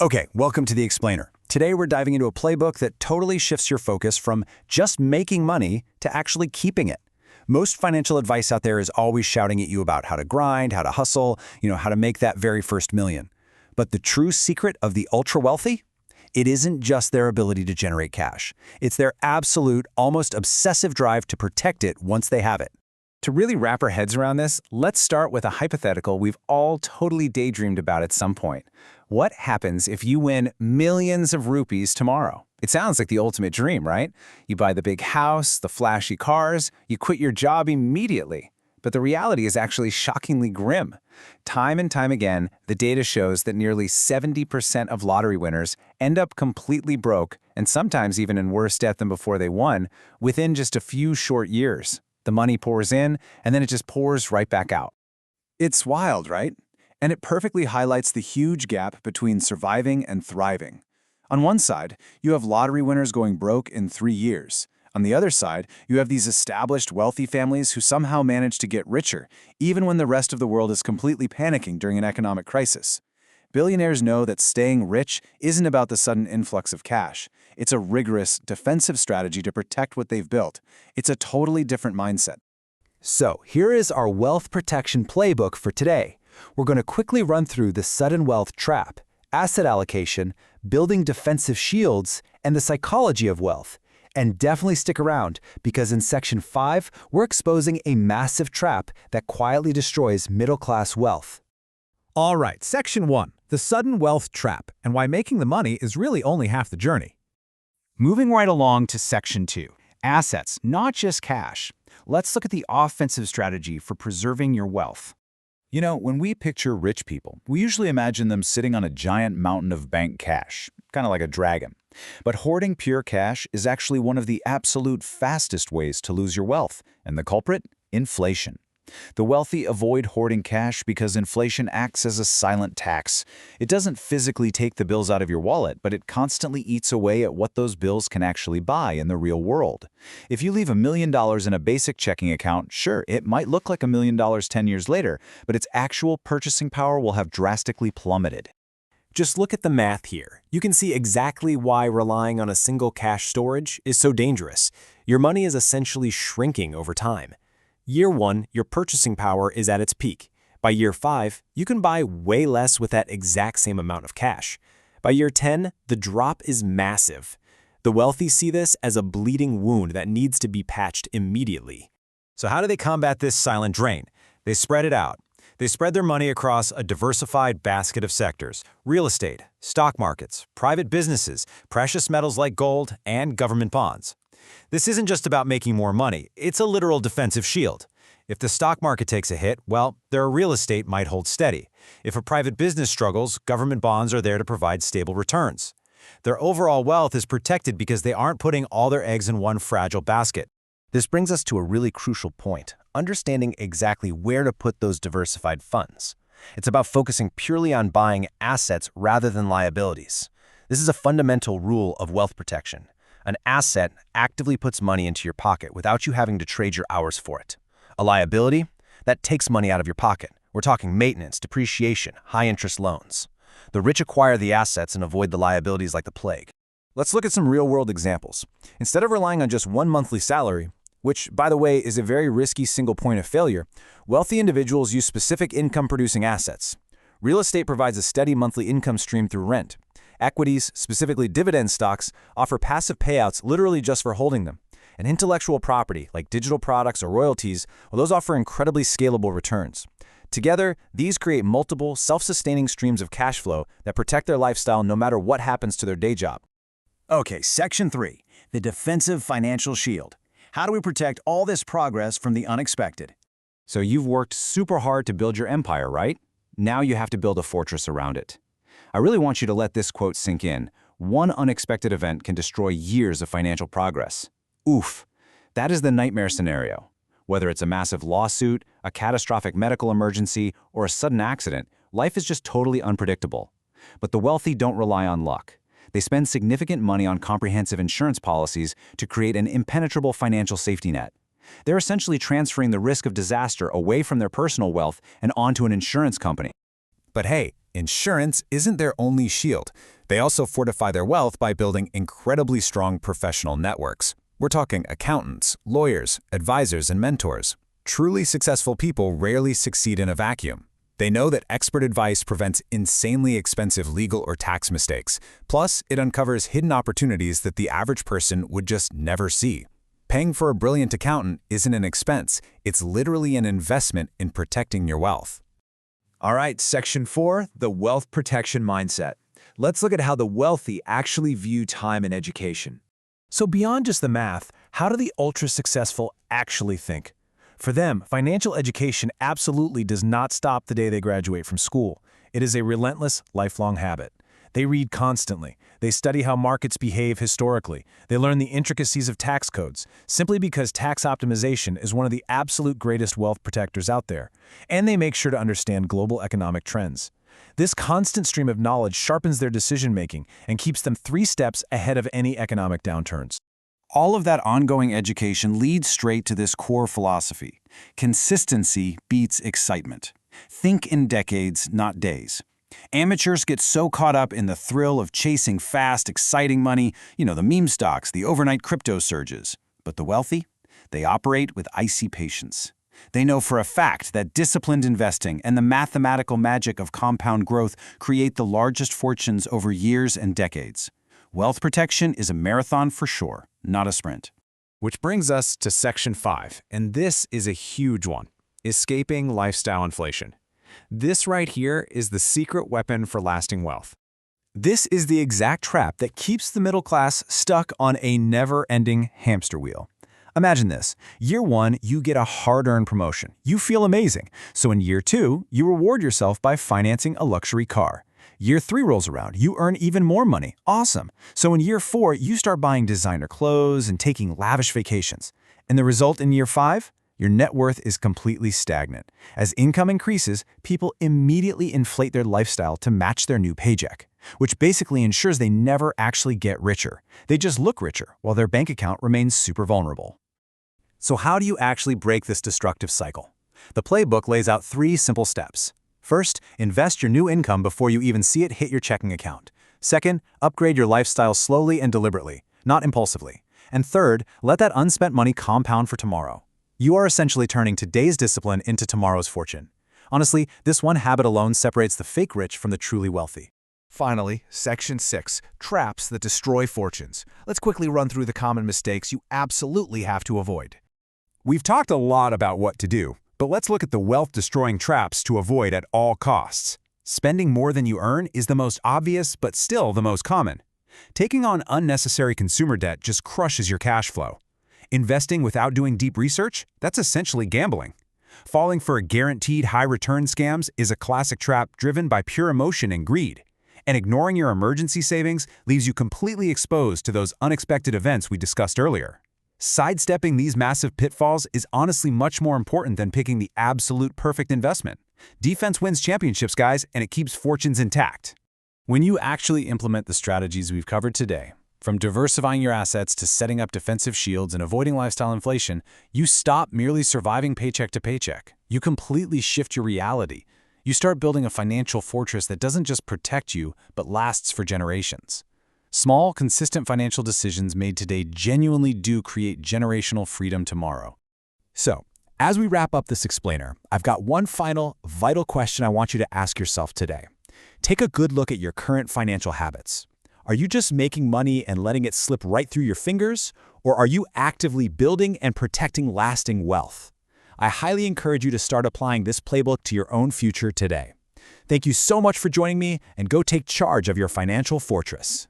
Okay, welcome to The Explainer. Today we're diving into a playbook that totally shifts your focus from just making money to actually keeping it. Most financial advice out there is always shouting at you about how to grind, how to hustle, how to make that very first million. But the true secret of the ultra-wealthy? It isn't just their ability to generate cash. It's their absolute, almost obsessive drive to protect it once they have it. To really wrap our heads around this, let's start with a hypothetical we've all totally daydreamed about at some point. What happens if you win millions of rupees tomorrow? It sounds like the ultimate dream, right? You buy the big house, the flashy cars, you quit your job immediately. But the reality is actually shockingly grim. Time and time again, the data shows that nearly 70% of lottery winners end up completely broke, and sometimes even in worse debt than before they won, within just a few short years. The money pours in, and then it just pours right back out. It's wild, right? And it perfectly highlights the huge gap between surviving and thriving. On one side, you have lottery winners going broke in 3 years. On the other side, you have these established wealthy families who somehow manage to get richer, even when the rest of the world is completely panicking during an economic crisis. Billionaires know that staying rich isn't about the sudden influx of cash. It's a rigorous, defensive strategy to protect what they've built. It's a totally different mindset. So, here is our wealth protection playbook for today. We're going to quickly run through the sudden wealth trap, asset allocation, building defensive shields, and the psychology of wealth. And definitely stick around, because in Section 5, we're exposing a massive trap that quietly destroys middle-class wealth. All right, Section 1, the sudden wealth trap, and why making the money is really only half the journey. Moving right along to Section 2, assets, not just cash. Let's look at the offensive strategy for preserving your wealth. When we picture rich people, we usually imagine them sitting on a giant mountain of bank cash, kind of like a dragon. But hoarding pure cash is actually one of the absolute fastest ways to lose your wealth, and the culprit? Inflation. The wealthy avoid hoarding cash because inflation acts as a silent tax. It doesn't physically take the bills out of your wallet, but it constantly eats away at what those bills can actually buy in the real world. If you leave $1 million in a basic checking account, sure, it might look like $1 million 10 years later, but its actual purchasing power will have drastically plummeted. Just look at the math here. You can see exactly why relying on a single cash storage is so dangerous. Your money is essentially shrinking over time. Year 1, your purchasing power is at its peak. By year 5, you can buy way less with that exact same amount of cash. By year 10, the drop is massive. The wealthy see this as a bleeding wound that needs to be patched immediately. So how do they combat this silent drain? They spread it out. They spread their money across a diversified basket of sectors: real estate, stock markets, private businesses, precious metals like gold, and government bonds. This isn't just about making more money, it's a literal defensive shield. If the stock market takes a hit, well, their real estate might hold steady. If a private business struggles, government bonds are there to provide stable returns. Their overall wealth is protected because they aren't putting all their eggs in one fragile basket. This brings us to a really crucial point: understanding exactly where to put those diversified funds. It's about focusing purely on buying assets rather than liabilities. This is a fundamental rule of wealth protection. An asset actively puts money into your pocket without you having to trade your hours for it. A liability? That takes money out of your pocket. We're talking maintenance, depreciation, high-interest loans. The rich acquire the assets and avoid the liabilities like the plague. Let's look at some real-world examples. Instead of relying on just one monthly salary, which, by the way, is a very risky single point of failure, wealthy individuals use specific income-producing assets. Real estate provides a steady monthly income stream through rent. Equities, specifically dividend stocks, offer passive payouts literally just for holding them. And intellectual property, like digital products or royalties, well, those offer incredibly scalable returns. Together, these create multiple, self-sustaining streams of cash flow that protect their lifestyle no matter what happens to their day job. Okay, Section 3, the defensive financial shield. How do we protect all this progress from the unexpected? So you've worked super hard to build your empire, right? Now you have to build a fortress around it. I really want you to let this quote sink in. One unexpected event can destroy years of financial progress. Oof, that is the nightmare scenario. Whether it's a massive lawsuit, a catastrophic medical emergency, or a sudden accident, life is just totally unpredictable. But the wealthy don't rely on luck. They spend significant money on comprehensive insurance policies to create an impenetrable financial safety net. They're essentially transferring the risk of disaster away from their personal wealth and onto an insurance company. But hey, insurance isn't their only shield. They also fortify their wealth by building incredibly strong professional networks. We're talking accountants, lawyers, advisors, and mentors. Truly successful people rarely succeed in a vacuum. They know that expert advice prevents insanely expensive legal or tax mistakes. Plus, it uncovers hidden opportunities that the average person would just never see. Paying for a brilliant accountant isn't an expense. It's literally an investment in protecting your wealth. All right, Section 4, the wealth protection mindset. Let's look at how the wealthy actually view time and education. So beyond just the math, how do the ultra-successful actually think? For them, financial education absolutely does not stop the day they graduate from school. It is a relentless, lifelong habit. They read constantly. They study how markets behave historically. They learn the intricacies of tax codes, simply because tax optimization is one of the absolute greatest wealth protectors out there. And they make sure to understand global economic trends. This constant stream of knowledge sharpens their decision-making and keeps them 3 steps ahead of any economic downturns. All of that ongoing education leads straight to this core philosophy. Consistency beats excitement. Think in decades, not days. Amateurs get so caught up in the thrill of chasing fast, exciting money, the meme stocks, the overnight crypto surges. But the wealthy? They operate with icy patience. They know for a fact that disciplined investing and the mathematical magic of compound growth create the largest fortunes over years and decades. Wealth protection is a marathon for sure, not a sprint. Which brings us to Section 5, and this is a huge one: escaping lifestyle inflation. This right here is the secret weapon for lasting wealth. This is the exact trap that keeps the middle class stuck on a never-ending hamster wheel. Imagine this. Year 1, you get a hard-earned promotion. You feel amazing. So in year 2, you reward yourself by financing a luxury car. Year 3 rolls around, you earn even more money. Awesome. So in year 4, you start buying designer clothes and taking lavish vacations. And the result in year 5? Your net worth is completely stagnant. As income increases, people immediately inflate their lifestyle to match their new paycheck, which basically ensures they never actually get richer. They just look richer while their bank account remains super vulnerable. So how do you actually break this destructive cycle? The playbook lays out 3 simple steps. First, invest your new income before you even see it hit your checking account. Second, upgrade your lifestyle slowly and deliberately, not impulsively. And third, let that unspent money compound for tomorrow. You are essentially turning today's discipline into tomorrow's fortune. Honestly, this one habit alone separates the fake rich from the truly wealthy. Finally, Section 6, traps that destroy fortunes. Let's quickly run through the common mistakes you absolutely have to avoid. We've talked a lot about what to do, but let's look at the wealth-destroying traps to avoid at all costs. Spending more than you earn is the most obvious, but still the most common. Taking on unnecessary consumer debt just crushes your cash flow. Investing without doing deep research? That's essentially gambling. Falling for guaranteed high-return scams is a classic trap driven by pure emotion and greed. And ignoring your emergency savings leaves you completely exposed to those unexpected events we discussed earlier. Sidestepping these massive pitfalls is honestly much more important than picking the absolute perfect investment. Defense wins championships, guys, and it keeps fortunes intact. When you actually implement the strategies we've covered today, from diversifying your assets to setting up defensive shields and avoiding lifestyle inflation, you stop merely surviving paycheck to paycheck. You completely shift your reality. You start building a financial fortress that doesn't just protect you, but lasts for generations. Small, consistent financial decisions made today genuinely do create generational freedom tomorrow. So, as we wrap up this explainer, I've got one final, vital question I want you to ask yourself today. Take a good look at your current financial habits. Are you just making money and letting it slip right through your fingers? Or are you actively building and protecting lasting wealth? I highly encourage you to start applying this playbook to your own future today. Thank you so much for joining me, and go take charge of your financial fortress.